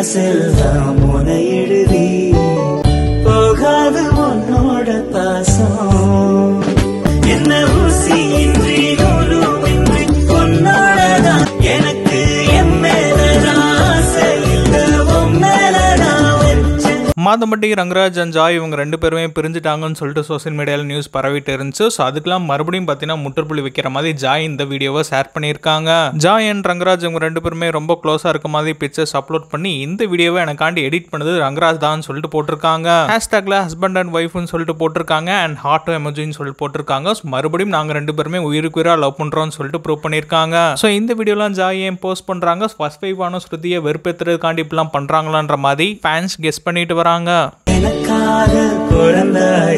செல்வம் உன எழுதி போகாது உன்னோட பாசம் என்ன ஊசி இன்றி நூலுமின்றி உன்னோடதான் எனக்கு என் மேலதான் ஆசை இல்ல உன் மேலதான் வச்ச. மாதம்பட்டி ரங்கராஜ் அண்ட் ஜாய் இவங்க ரெண்டு பேருமே பிரிஞ்சுட்டாங்கன்னு சொல்லிட்டு சோசியல் மீடியாவில் நியூஸ் பரவிட்டு இருந்துச்சு. ஸோ அதுக்கெல்லாம் மறுபடியும் பார்த்தீங்கன்னா முற்றுப்புள்ளி வைக்கிற மாதிரி ஜாய் இந்த வீடியோவை ஷேர் பண்ணியிருக்காங்க. ஜாய் அண்ட் ரங்கராஜ் இவங்க ரெண்டு பேருமே ரொம்ப க்ளோஸாக இருக்க மாதிரி பிக்சர்ஸ் அப்லோட் பண்ணி இந்த வீடியோவை எனக்காண்டி எடிட் பண்ணது ரங்கராஜ் தான் சொல்லிட்டு போட்டிருக்காங்க. ஹேஷ்டாக்ல ஹஸ்பண்ட் அண்ட் ஒய்ஃப்னு சொல்லிட்டு போட்டிருக்காங்க அண்ட் ஹார்ட் எமோஜின்னு சொல்லிட்டு போட்டிருக்காங்க. ஸோ மறுபடியும் நாங்கள் ரெண்டு பேருமே உயிருக்கு உயிராக லவ் பண்ணுறோம்னு சொல்லிட்டு ப்ரூவ் பண்ணியிருக்காங்க. ஸோ இந்த வீடியோலாம் ஜாய் ஏன் போஸ்ட் பண்ணுறாங்க, ஃபர்ஸ்ட் வைஃபான ஸ்ருதியை வெறுப்பேற்றுறதுக்காண்டி இப்பெல்லாம் பண்ணுறாங்களான்ற மாதிரி ஃபேன்ஸ் கெஸ் பண்ணிட்டு வராங்க. எனக்காக பிறந்தாய்